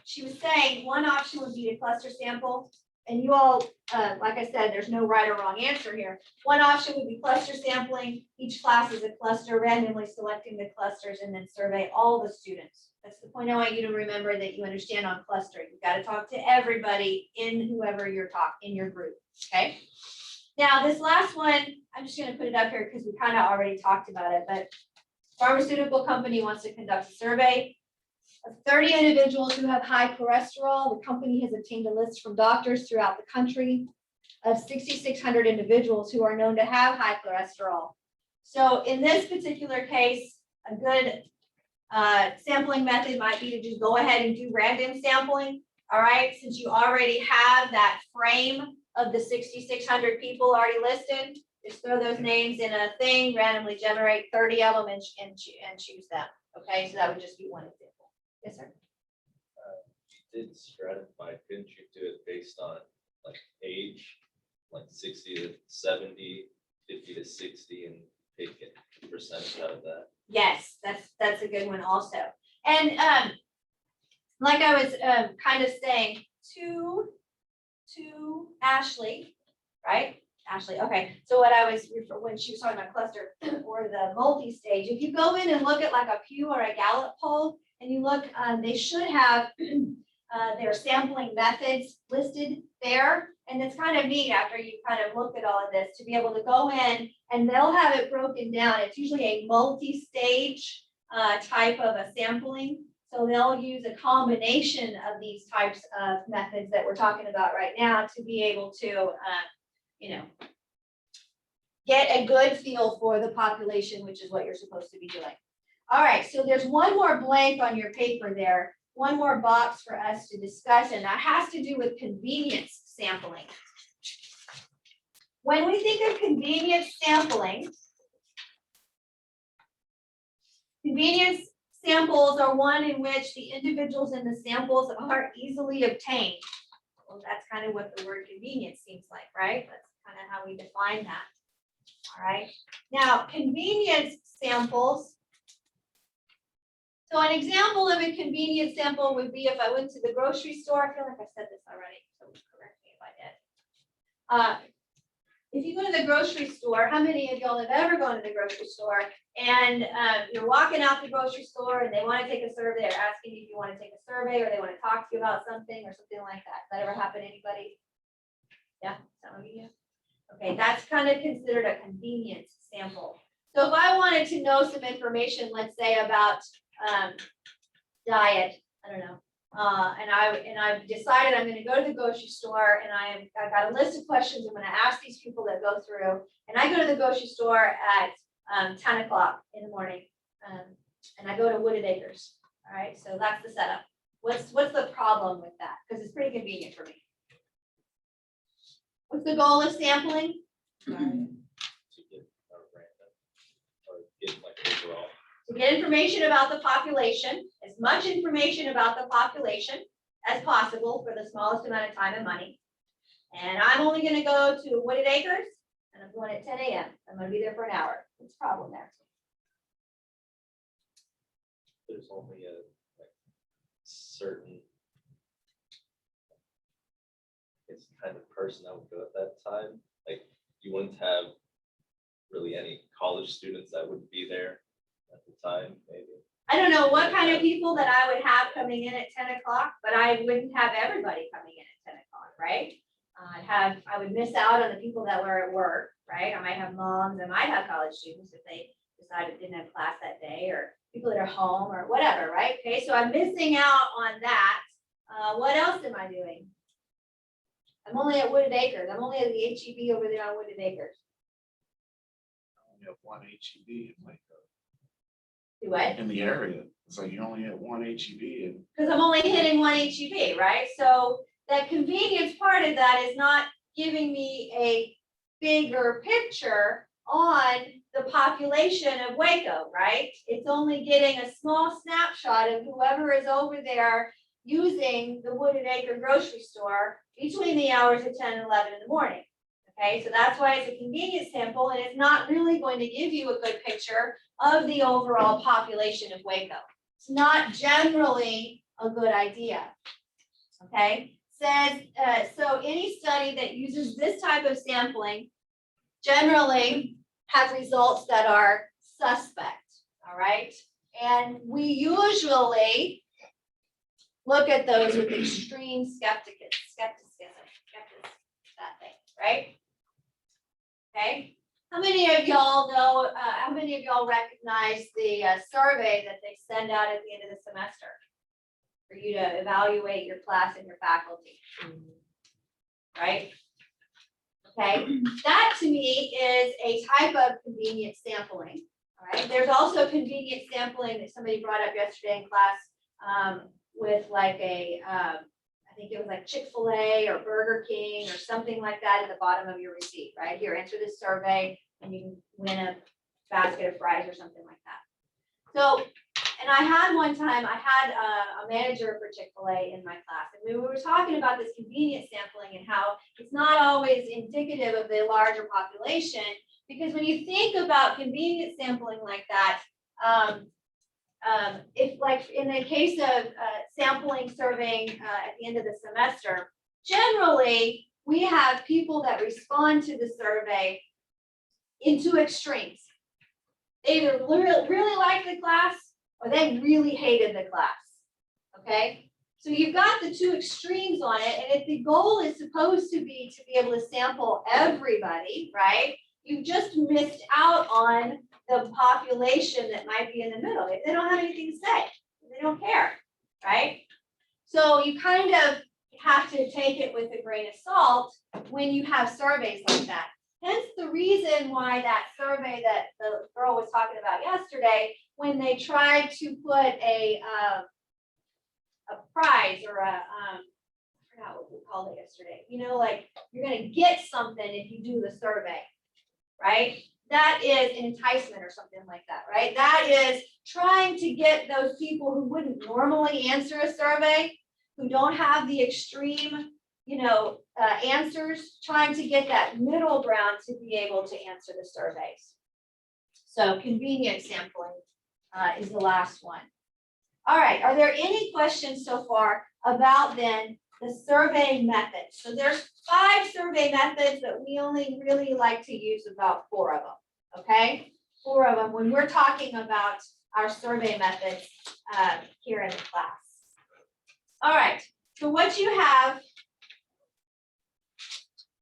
she was saying, one option would be to cluster sample. And you all, like I said, there's no right or wrong answer here. One option would be cluster sampling. Each class is a cluster, randomly selecting the clusters and then survey all the students. That's the point I want you to remember, that you understand on clustering. You've got to talk to everybody in whoever you're in your group, okay? Now, this last one, I'm just going to put it up here because we kind of already talked about it, but pharmaceutical company wants to conduct a survey of 30 individuals who have high cholesterol. The company has obtained a list from doctors throughout the country of 6,600 individuals who are known to have high cholesterol. So in this particular case, a good sampling method might be to just go ahead and do random sampling. All right, since you already have that frame of the 6,600 people already listed, just throw those names in a thing, randomly generate 30 of them and choose them. Okay, so that would just be one example. Yes, sir. You did stratify, couldn't you do it based on like age, like 60 to 70, 50 to 60, and take a percentage out of that? Yes, that's a good one also. And like I was kind of saying to Ashley, right? Ashley, okay. So what I was when she was talking about cluster or the multi-stage, if you go in and look at like a Pew or a Gallup poll, and you look, they should have their sampling methods listed there. And it's kind of neat after you kind of look at all of this to be able to go in and they'll have it broken down. It's usually a multi-stage type of a sampling. So they'll use a combination of these types of methods that we're talking about right now to be able to, get a good feel for the population, which is what you're supposed to be doing. All right, so there's one more blank on your paper there, one more box for us to discuss, and that has to do with convenience sampling. When we think of convenience sampling, convenience samples are one in which the individuals in the samples are easily obtained. Well, that's kind of what the word convenience seems like, right? That's kind of how we define that. All right, now convenience samples. So an example of a convenience sample would be if I went to the grocery store. I feel like I said this already, so correct me if I did. If you go to the grocery store, how many of y'all have ever gone to the grocery store and you're walking out the grocery store and they want to take a survey, they're asking you if you want to take a survey or they want to talk to you about something or something like that. Has that ever happened to anybody? Yeah, some of you. Okay, that's kind of considered a convenience sample. So if I wanted to know some information, let's say about diet, I don't know, and I've decided I'm going to go to the grocery store and I've got a list of questions I'm going to ask these people that go through, and I go to the grocery store at 10 o'clock in the morning, and I go to Wooded Acres. All right, so that's the setup. What's the problem with that? Because it's pretty convenient for me. What's the goal of sampling? To get a random, or get like overall. To get information about the population, as much information about the population as possible for the smallest amount of time and money. And I'm only gonna go to Wooded Acres, and I'm going at 10 a.m. I'm gonna be there for an hour. What's the problem there? There's only a like, certain it's kind of person that would go at that time. Like you wouldn't have really any college students that would be there at the time, maybe. I don't know what kind of people that I would have coming in at 10 o'clock, but I wouldn't have everybody coming in at 10 o'clock, right? I would miss out on the people that were at work, right? I might have moms, I might have college students if they decided didn't have class that day, or people that are home or whatever, right? Okay, so I'm missing out on that. What else am I doing? I'm only at Wooded Acres. I'm only at the HEB over there on Wooded Acres. I only have one HEB in Waco. Do what? In the area, it's like you only have one HEB and Because I'm only hitting one HEB, right? So that convenience part of that is not giving me a bigger picture on the population of Waco, right? It's only getting a small snapshot of whoever is over there using the Wooded Acre grocery store between the hours of 10 and 11 in the morning. Okay, so that's why it's a convenience sample, and it's not really going to give you a good picture of the overall population of Waco. It's not generally a good idea. Okay, says, so any study that uses this type of sampling generally have results that are suspect, all right? And we usually look at those with extreme skepticism, that thing, right? Okay, how many of y'all know, how many of y'all recognize the survey that they send out at the end of the semester for you to evaluate your class and your faculty? Right? Okay, that to me is a type of convenient sampling. All right, there's also convenient sampling that somebody brought up yesterday in class with like a, I think it was like Chick-fil-A or Burger King or something like that at the bottom of your receipt, right? Here, answer this survey and you can win a basket of fries or something like that. So, and I had one time, I had a manager for Chick-fil-A in my class, and we were talking about this convenience sampling and how it's not always indicative of the larger population, because when you think about convenience sampling like that, if like in the case of sampling, surveying at the end of the semester, generally we have people that respond to the survey in two extremes. They either really like the class or they really hated the class, okay? So you've got the two extremes on it, and if the goal is supposed to be able to sample everybody, right? You've just missed out on the population that might be in the middle. They don't have anything to say. They don't care, right? So you kind of have to take it with a grain of salt when you have surveys like that. Hence the reason why that survey that the girl was talking about yesterday, when they tried to put a prize or I forgot what we called it yesterday, you know, like you're gonna get something if you do the survey, right? That is enticement or something like that, right? That is trying to get those people who wouldn't normally answer a survey, who don't have the extreme, you know, answers, trying to get that middle ground to be able to answer the surveys. So convenient sampling is the last one. All right, are there any questions so far about then the survey method? So there's 5 survey methods, but we only really like to use about 4 of them, okay? 4 of them when we're talking about our survey methods here in the class. All right, so what you have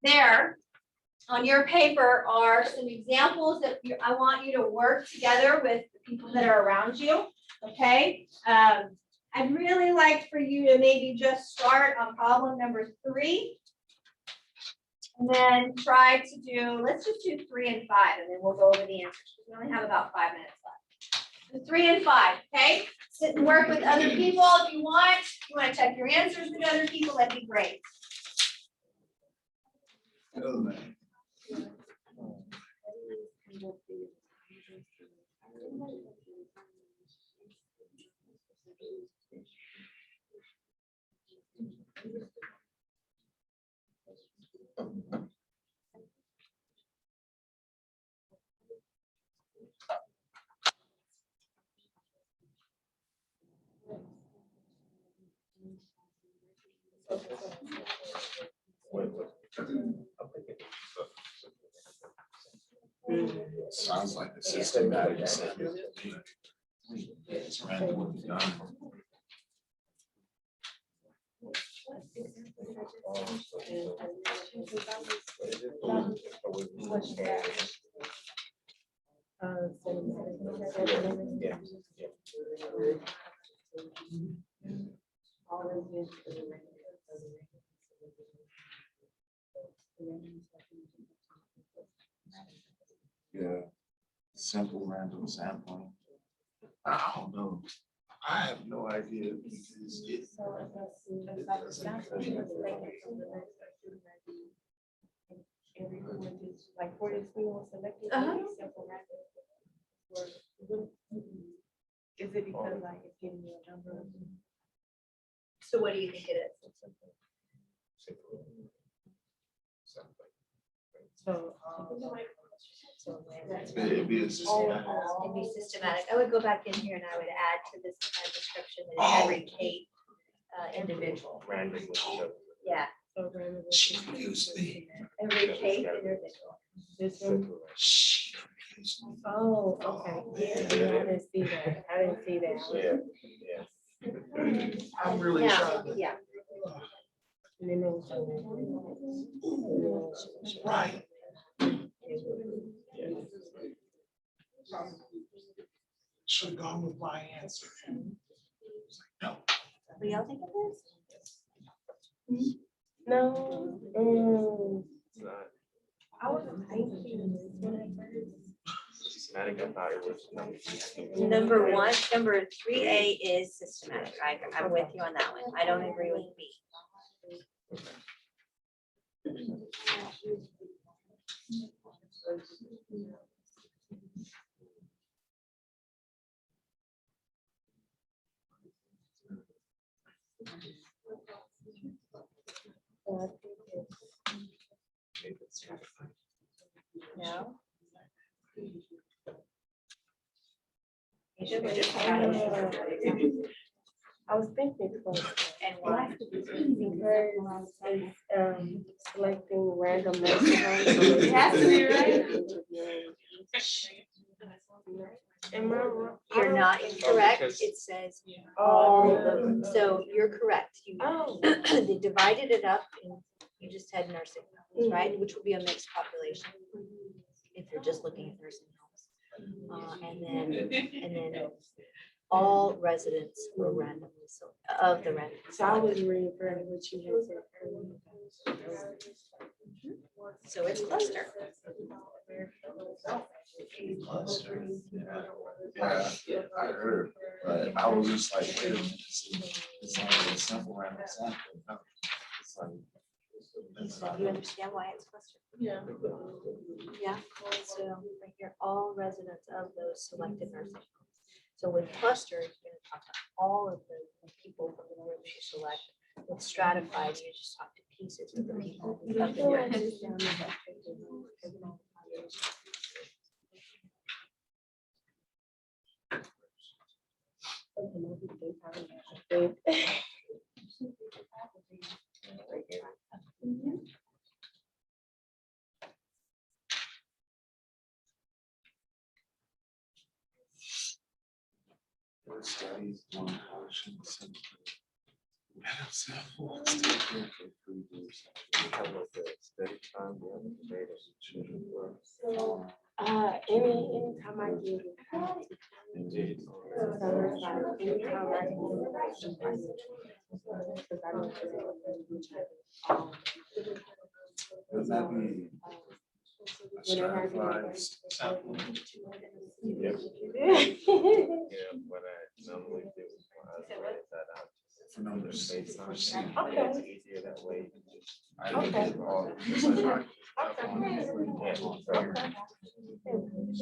there on your paper are some examples that I want you to work together with the people that are around you, okay? I'd really like for you to maybe just start on problem number 3. And then try to do, let's just do 3 and 5, and then we'll go over the answers. We only have about 5 minutes left. So 3 and 5, okay? Sit and work with other people if you want. If you want to check your answers with other people, that'd be great. Sounds like the systematic. It's randomly done. Yeah, simple random sampling. I don't know. I have no idea because it. Like for this we want selected. Is it because like it's giving you a number? So what do you think it is? So, It'd be a systematic. It'd be systematic. I would go back in here and I would add to this description that every Kate individual. Randomly. Yeah, so random. She confused me. every Kate individual. This one. She confused me. Oh, okay. Yeah, I didn't see that. I didn't see that. Yeah. I'm really Now, trying. yeah, And then there was Right. Should have gone with my answer. No. what y'all think it is? no. I was thinking when I first. Systematic, I thought it was. Number 1, number 3A is systematic. I'm with you on that one. I don't agree with B. No. I was thinking close. And why? Because it's selecting random numbers. It has to be, right? Am I wrong? You're not incorrect. because- It says Yeah. all of them. So you're correct. You, Oh. they divided it up and you just had nursing homes, right? Which would be a mixed population if you're just looking at nursing homes. And then all residents were randomly, so of the residents. So I was referring to what you had said earlier. So it's cluster. Cluster, yeah, I heard, but I was just like, wait a minute, it's not a simple random sample. No, it's like- it's So not- you understand why it's cluster? Yeah. Yeah, so right here, all residents of those selected nursing homes. So with cluster, you're gonna talk to all of the people from the group you select. With stratified, you just talk to pieces of the people. who come in your- Studies, one portion, simple. Random sample, still good for 3 days. Study time, we haven't made it. Children were- Anytime I get it. Indeed. So it's like, anytime I get it. Because I know Would that be a stratified sample? Yeah, what I normally do is when I write that out. For numbers. Based on For sheet, sheet. it's easier that way. I didn't get all, just like I- Yeah, so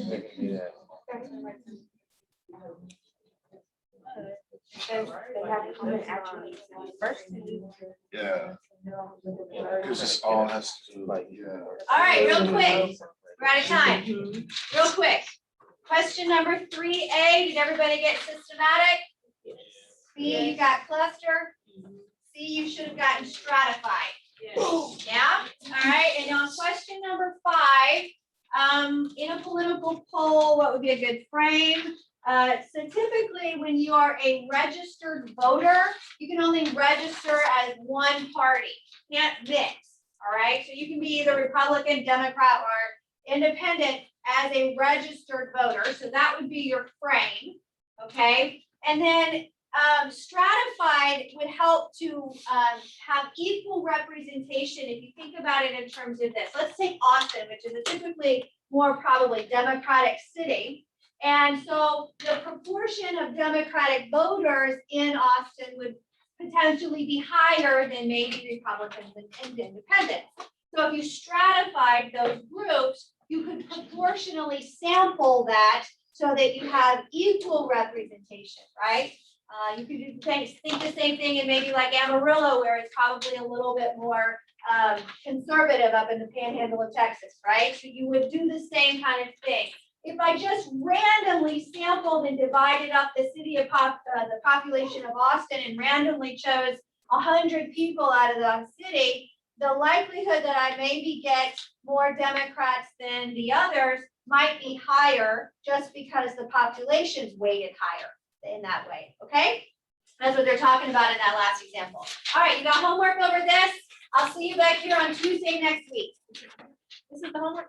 I can do that. They have common attributes first. Yeah. Because it's all has to do, like, yeah. All right, real quick, we're out of time. Real quick. Question number 3A, did everybody get systematic? B, you got cluster. C, you should have gotten stratified. Yeah, all right, and on question number 5, in a political poll, what would be a good frame? So typically, when you are a registered voter, you can only register as one party, can't mix, all right? So you can be either Republican, Democrat, or independent as a registered voter, so that would be your frame, okay? And then stratified would help to have equal representation if you think about it in terms of this. Let's take Austin, which is a typically more probably Democratic city. And so the proportion of Democratic voters in Austin would potentially be higher than maybe Republicans and independents. So if you stratified those groups, you could proportionally sample that so that you have equal representation, right? You could think the same thing in maybe like Amarillo, where it's probably a little bit more conservative up in the panhandle of Texas, right? So you would do the same kind of thing. If I just randomly sampled and divided up the the population of Austin and randomly chose 100 people out of the city, the likelihood that I maybe get more Democrats than the others might be higher just because the population's weighted higher in that way, okay? That's what they're talking about in that last example. All right, you got homework over this? I'll see you back here on Tuesday next week. This is the homework.